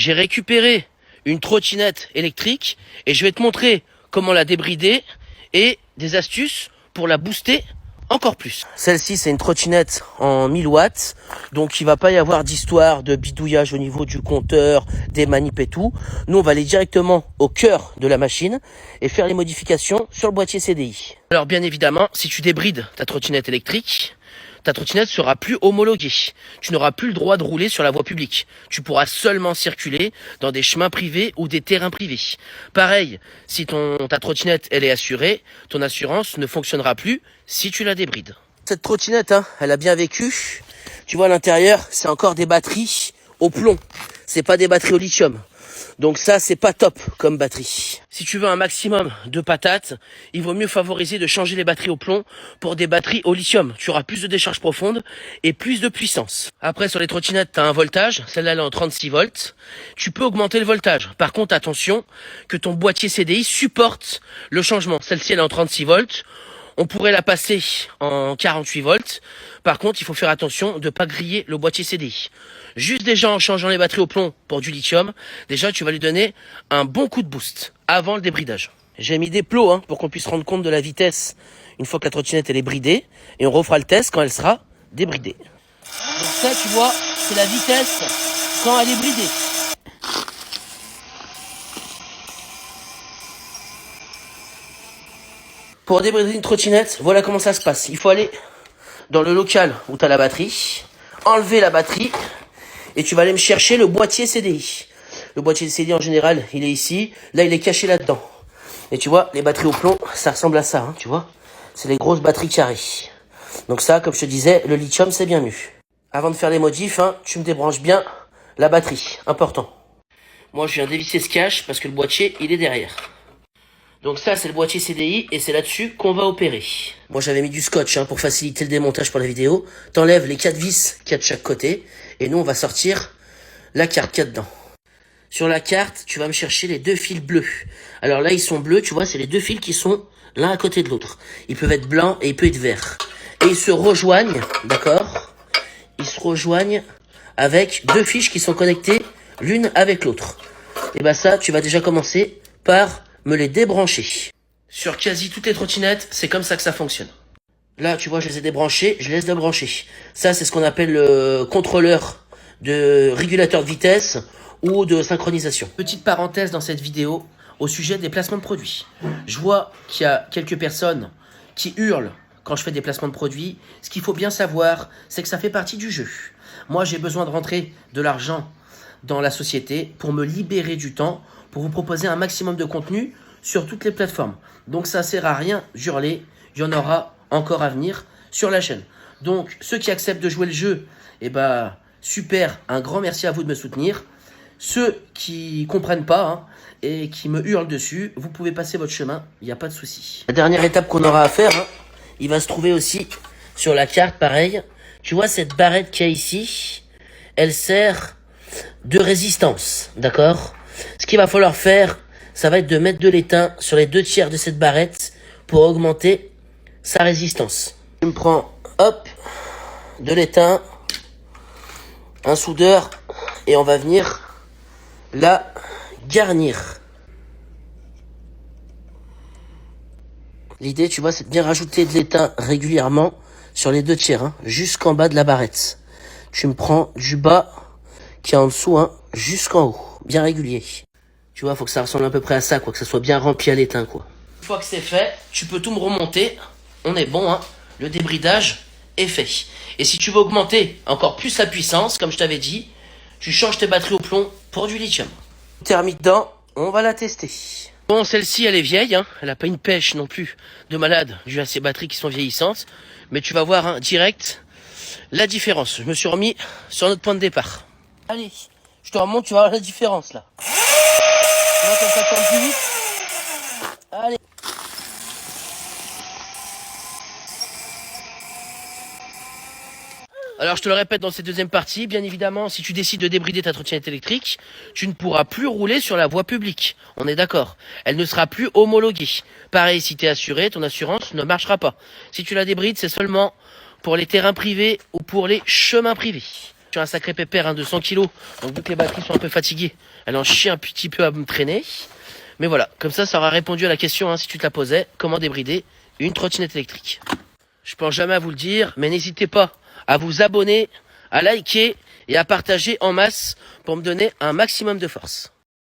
J'ai récupéré une trottinette électrique et je vais te montrer comment la débrider et des astuces pour la booster encore plus. Celle-ci, c'est une trottinette en 1000 watts, donc il va pas y avoir d'histoire de bidouillage au niveau du compteur, des manips et tout. Nous, on va aller directement au cœur de la machine et faire les modifications sur le boîtier CDI. Alors bien évidemment, si tu débrides ta trottinette électrique, ta trottinette sera plus homologuée. Tu n'auras plus le droit de rouler sur la voie publique. Tu pourras seulement circuler dans des chemins privés ou des terrains privés. Pareil, si ta trottinette elle est assurée, ton assurance ne fonctionnera plus si tu la débrides. Cette trottinette, elle a bien vécu. Tu vois à l'intérieur, c'est encore des batteries au plomb. C'est pas des batteries au lithium. Donc ça, c'est pas top comme batterie. Si tu veux un maximum de patates, il vaut mieux favoriser de changer les batteries au plomb pour des batteries au lithium. Tu auras plus de décharge profonde et plus de puissance. Après, sur les trottinettes, tu as un voltage. Celle-là, elle est en 36 volts. Tu peux augmenter le voltage. Par contre, attention que ton boîtier CDI supporte le changement. Celle-ci, elle est en 36 volts. On pourrait la passer en 48 volts. Par contre, il faut faire attention de ne pas griller le boîtier CDI. Juste déjà en changeant les batteries au plomb pour du lithium, déjà tu vas lui donner un bon coup de boost avant le débridage. J'ai mis des plots pour qu'on puisse rendre compte de la vitesse une fois que la trottinette elle est bridée. Et on refera le test quand elle sera débridée. Donc ça, tu vois, c'est la vitesse quand elle est bridée. Pour débrider une trottinette, voilà comment ça se passe. Il faut aller dans le local où tu as la batterie, enlever la batterie et tu vas aller me chercher le boîtier CDI. Le boîtier CDI en général, il est ici. Là, il est caché là-dedans. Et tu vois, les batteries au plomb, ça ressemble à ça, tu vois. C'est les grosses batteries carrées. Donc ça, comme je te disais, le lithium, c'est bien mieux. Avant de faire les modifs, tu me débranches bien la batterie. Important. Moi, je viens d'éviter ce cache parce que le boîtier, il est derrière. Donc ça, c'est le boîtier CDI et c'est là-dessus qu'on va opérer. Moi, j'avais mis du scotch pour faciliter le démontage pour la vidéo. T'enlèves les 4 vis qu'il y a de chaque côté et nous, on va sortir la carte qu'il y a dedans. Sur la carte, tu vas me chercher les 2 fils bleus. Alors là, ils sont bleus, tu vois, c'est les 2 fils qui sont l'un à côté de l'autre. Ils peuvent être blancs et ils peuvent être verts. Et ils se rejoignent, d'accord? Ils se rejoignent avec 2 fiches qui sont connectées l'une avec l'autre. Et bah ça, tu vas déjà commencer par me les débrancher. Sur quasi toutes les trottinettes, c'est comme ça que ça fonctionne. Là, tu vois, je les ai débranchés, je laisse débrancher. Ça, c'est ce qu'on appelle le contrôleur de régulateur de vitesse ou de synchronisation. Petite parenthèse dans cette vidéo au sujet des placements de produits. Je vois qu'il y a quelques personnes qui hurlent quand je fais des placements de produits. Ce qu'il faut bien savoir, c'est que ça fait partie du jeu. Moi, j'ai besoin de rentrer de l'argent dans la société pour me libérer du temps, pour vous proposer un maximum de contenu sur toutes les plateformes. Donc ça sert à rien d'hurler, il y en aura encore à venir sur la chaîne. Donc ceux qui acceptent de jouer le jeu, super, un grand merci à vous de me soutenir. Ceux qui comprennent pas et qui me hurlent dessus, vous pouvez passer votre chemin, il n'y a pas de souci. La dernière étape qu'on aura à faire, il va se trouver aussi sur la carte, pareil. Tu vois cette barrette qu'il y a ici, elle sert de résistance, d'accord? Ce qu'il va falloir faire, ça va être de mettre de l'étain sur les 2 tiers de cette barrette pour augmenter sa résistance. Je me prends, hop, de l'étain, un soudeur, et on va venir la garnir. L'idée, tu vois, c'est de bien rajouter de l'étain régulièrement sur les 2 tiers, jusqu'en bas de la barrette. Tu me prends du bas qui est en dessous, jusqu'en haut, bien régulier. Tu vois, faut que ça ressemble à peu près à ça, quoi, que ça soit bien rempli à l'étain, quoi. Une fois que c'est fait, tu peux tout me remonter. On est bon, le débridage est fait. Et si tu veux augmenter encore plus la puissance, comme je t'avais dit, tu changes tes batteries au plomb pour du lithium. Thermite dedans, on va la tester. Bon, celle-ci, elle est vieille, elle a pas une pêche non plus de malade, dû à ces batteries qui sont vieillissantes. Mais tu vas voir, direct, la différence. Je me suis remis sur notre point de départ. Allez, je te remonte, tu vas voir la différence, là. Tu vois comme ça tourne plus vite. Allez. Alors je te le répète dans cette deuxième partie, bien évidemment, si tu décides de débrider ta trottinette électrique, tu ne pourras plus rouler sur la voie publique. On est d'accord. Elle ne sera plus homologuée. Pareil, si tu es assuré, ton assurance ne marchera pas. Si tu la débrides, c'est seulement pour les terrains privés ou pour les chemins privés. J'ai un sacré pépère, hein, de 100 kg. Donc vu que les batteries sont un peu fatiguées, elle en chie un petit peu à me traîner. Mais voilà, comme ça aura répondu à la question, hein, si tu te la posais, comment débrider une trottinette électrique. Je pense jamais à vous le dire, mais n'hésitez pas à vous abonner, à liker et à partager en masse pour me donner un maximum de force.